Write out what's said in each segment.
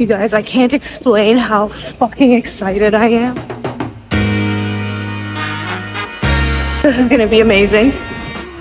You guys, I can't explain how fucking excited I am. This is gonna be amazing.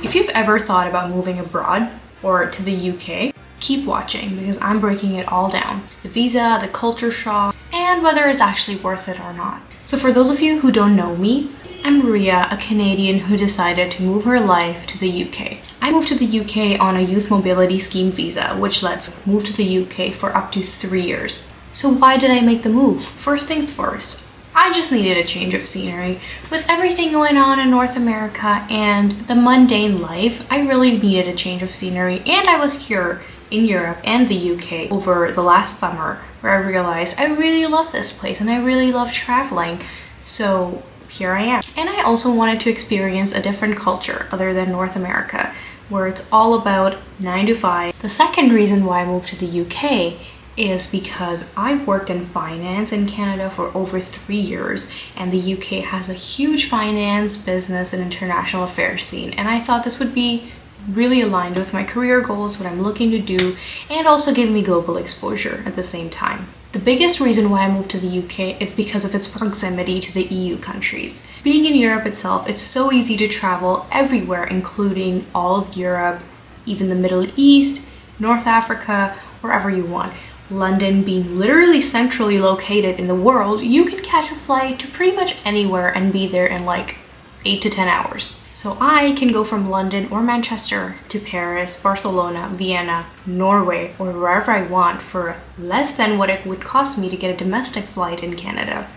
If you've ever thought about moving abroad or to the UK, keep watching because I'm breaking it all down. The visa, the culture shock, and whether it's actually worth it or not. So for those of you who don't know me, I'm Maria, a Canadian who decided to move her life to the UK. I moved to the UK on a youth mobility scheme visa, which lets me move to the UK for up to 3 years. So why did I make the move? First things first, I just needed a change of scenery. With everything going on in North America and the mundane life, I really needed a change of scenery, and I was here in Europe and the UK over the last summer where I realized I really love this place and I really love traveling. So here I am. And I also wanted to experience a different culture other than North America, where it's all about 9 to 5. The second reason why I moved to the UK is because I worked in finance in Canada for over 3 years, and the UK has a huge finance, business, and international affairs scene, and I thought this would be really aligned with my career goals, what I'm looking to do, and also give me global exposure at the same time. The biggest reason why I moved to the UK is because of its proximity to the EU countries. Being in Europe itself, it's so easy to travel everywhere, including all of Europe, even the Middle East, North Africa, wherever you want. London being literally centrally located in the world, you can catch a flight to pretty much anywhere and be there in like 8 to 10 hours. So I can go from London or Manchester to Paris, Barcelona, Vienna, Norway, or wherever I want for less than what it would cost me to get a domestic flight in Canada.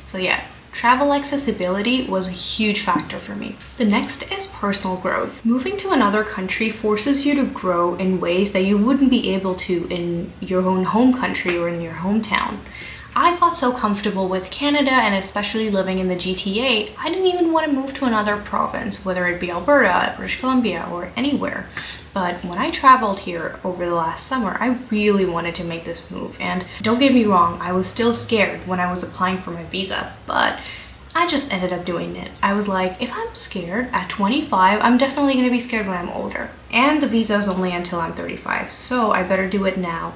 So yeah, travel accessibility was a huge factor for me. The next is personal growth. Moving to another country forces you to grow in ways that you wouldn't be able to in your own home country or in your hometown. I got so comfortable with Canada, and especially living in the GTA, I didn't even want to move to another province, whether it be Alberta, British Columbia, or anywhere. But when I traveled here over the last summer, I really wanted to make this move. And don't get me wrong, I was still scared when I was applying for my visa, but I just ended up doing it. I was like, if I'm scared at 25, I'm definitely going to be scared when I'm older. And the visa is only until I'm 35, so I better do it now,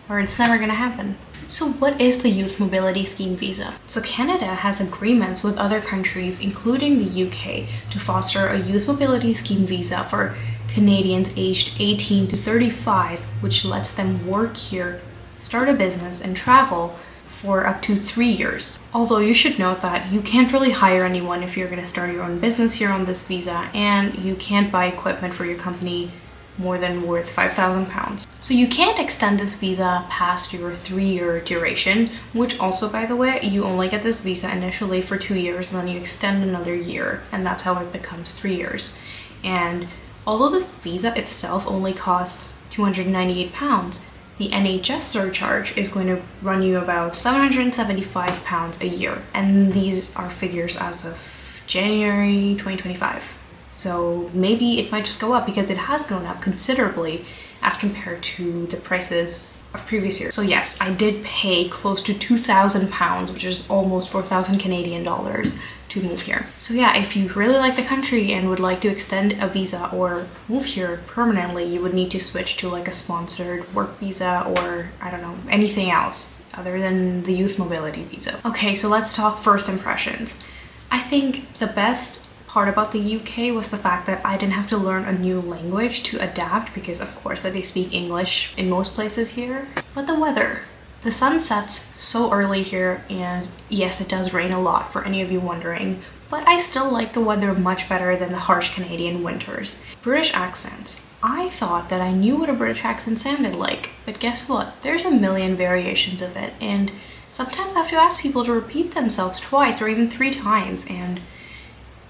or it's never going to happen. So what is the Youth Mobility Scheme visa? So Canada has agreements with other countries, including the UK, to foster a Youth Mobility Scheme visa for Canadians aged 18 to 35, which lets them work here, start a business, and travel for up to 3 years. Although you should note that you can't really hire anyone if you're going to start your own business here on this visa, and you can't buy equipment for your company more than worth £5,000. So you can't extend this visa past your 3-year duration, which also, by the way, you only get this visa initially for 2 years and then you extend another year, and that's how it becomes 3 years. And although the visa itself only costs £298, the NHS surcharge is going to run you about £775 a year, and these are figures as of January 2025. So maybe it might just go up because it has gone up considerably as compared to the prices of previous years. So yes, I did pay close to £2,000, which is almost 4,000 Canadian dollars, to move here. So yeah, if you really like the country and would like to extend a visa or move here permanently, you would need to switch to like a sponsored work visa or I don't know, anything else other than the youth mobility visa. Okay, so let's talk first impressions. I think the best part about the UK was the fact that I didn't have to learn a new language to adapt, because of course that they speak English in most places here. But the weather. The sun sets so early here, and yes, it does rain a lot for any of you wondering, but I still like the weather much better than the harsh Canadian winters. British accents. I thought that I knew what a British accent sounded like, but guess what? There's a million variations of it, and sometimes I have to ask people to repeat themselves twice or even 3 times, and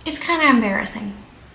it's kind of embarrassing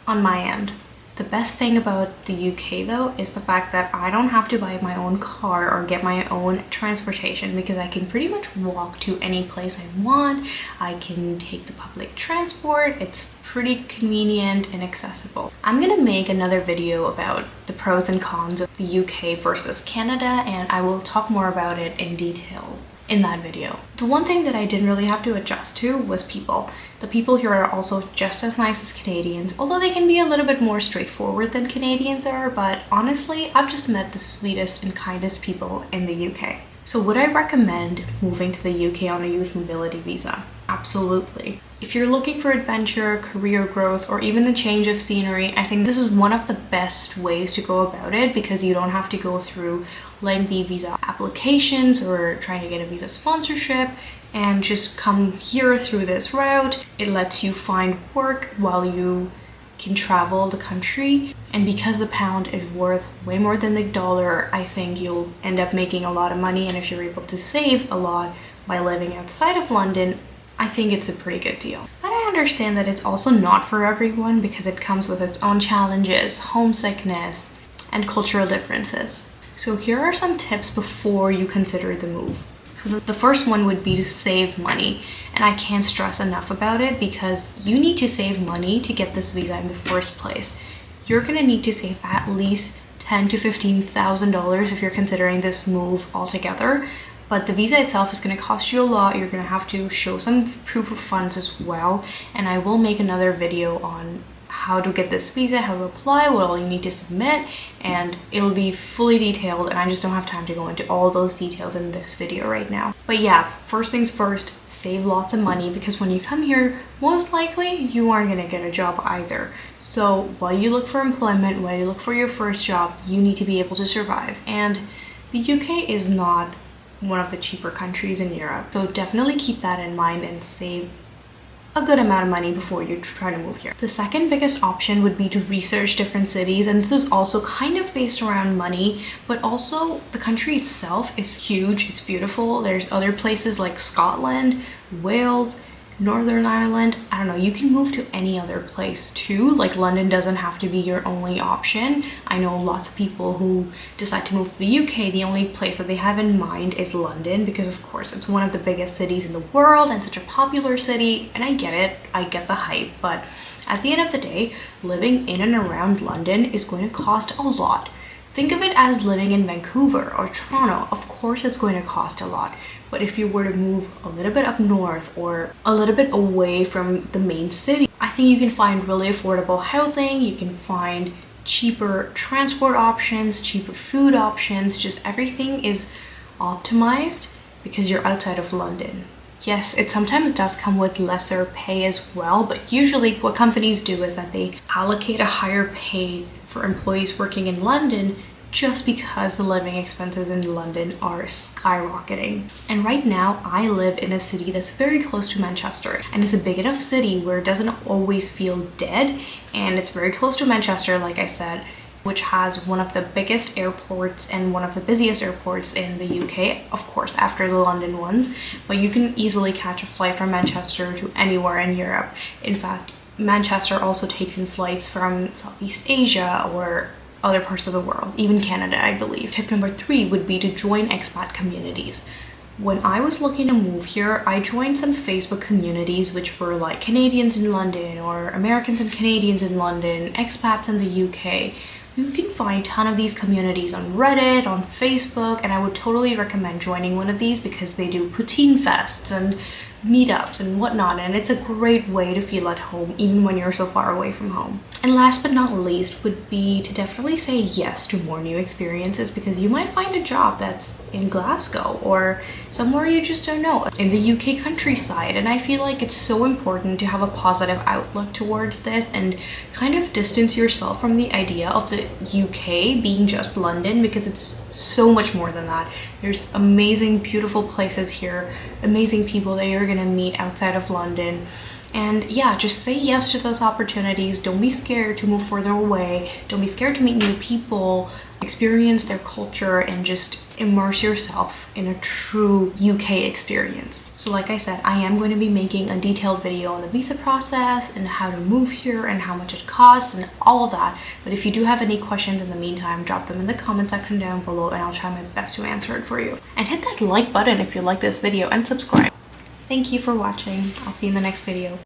on my end. The best thing about the UK though is the fact that I don't have to buy my own car or get my own transportation, because I can pretty much walk to any place I want. I can take the public transport. It's pretty convenient and accessible. I'm gonna make another video about the pros and cons of the UK versus Canada, and I will talk more about it in detail in that video. The one thing that I didn't really have to adjust to was people. The people here are also just as nice as Canadians, although they can be a little bit more straightforward than Canadians are, but honestly, I've just met the sweetest and kindest people in the UK. So would I recommend moving to the UK on a youth mobility visa? Absolutely. If you're looking for adventure, career growth, or even a change of scenery, I think this is one of the best ways to go about it because you don't have to go through lengthy visa applications or trying to get a visa sponsorship and just come here through this route. It lets you find work while you can travel the country, and because the pound is worth way more than the dollar, I think you'll end up making a lot of money, and if you're able to save a lot by living outside of London, I think it's a pretty good deal. But I understand that it's also not for everyone because it comes with its own challenges, homesickness, and cultural differences. So here are some tips before you consider the move. So the first one would be to save money, and I can't stress enough about it because you need to save money to get this visa in the first place. You're gonna need to save at least $10,000 to $15,000 if you're considering this move altogether. But the visa itself is going to cost you a lot. You're going to have to show some proof of funds as well. And I will make another video on how to get this visa, how to apply, what all you need to submit, and it'll be fully detailed, and I just don't have time to go into all those details in this video right now. But yeah, first things first, save lots of money because when you come here, most likely you aren't going to get a job either. So while you look for employment, while you look for your first job, you need to be able to survive. And the UK is not one of the cheaper countries in Europe. So definitely keep that in mind and save a good amount of money before you try to move here. The second biggest option would be to research different cities, and this is also kind of based around money, but also the country itself is huge, it's beautiful. There's other places like Scotland, Wales, Northern Ireland. I don't know, you can move to any other place too. Like London doesn't have to be your only option. I know lots of people who decide to move to the UK, the only place that they have in mind is London because of course it's one of the biggest cities in the world and such a popular city, and I get it, I get the hype, but at the end of the day, living in and around London is going to cost a lot. Think of it as living in Vancouver or Toronto. Of course it's going to cost a lot, but if you were to move a little bit up north or a little bit away from the main city, I think you can find really affordable housing, you can find cheaper transport options, cheaper food options, just everything is optimized because you're outside of London. Yes, it sometimes does come with lesser pay as well, but usually what companies do is that they allocate a higher pay for employees working in London just because the living expenses in London are skyrocketing. And right now, I live in a city that's very close to Manchester, and it's a big enough city where it doesn't always feel dead, and it's very close to Manchester, like I said, which has one of the biggest airports and one of the busiest airports in the UK, of course, after the London ones, but you can easily catch a flight from Manchester to anywhere in Europe. In fact, Manchester also takes in flights from Southeast Asia or other parts of the world, even Canada, I believe. Tip number 3 would be to join expat communities. When I was looking to move here, I joined some Facebook communities which were like Canadians in London or Americans and Canadians in London, expats in the UK. You can find a ton of these communities on Reddit, on Facebook, and I would totally recommend joining one of these because they do poutine fests and meetups and whatnot, and it's a great way to feel at home even when you're so far away from home. And last but not least would be to definitely say yes to more new experiences because you might find a job that's in Glasgow or somewhere you just don't know, in the UK countryside, and I feel like it's so important to have a positive outlook towards this and kind of distance yourself from the idea of the UK being just London because it's so much more than that. There's amazing, beautiful places here, amazing people that you're gonna meet outside of London. And yeah, just say yes to those opportunities. Don't be scared to move further away. Don't be scared to meet new people, experience their culture, and just immerse yourself in a true UK experience. So like I said, I am going to be making a detailed video on the visa process and how to move here and how much it costs and all of that. But if you do have any questions in the meantime, drop them in the comment section down below and I'll try my best to answer it for you. And hit that like button if you like this video and subscribe. Thank you for watching. I'll see you in the next video.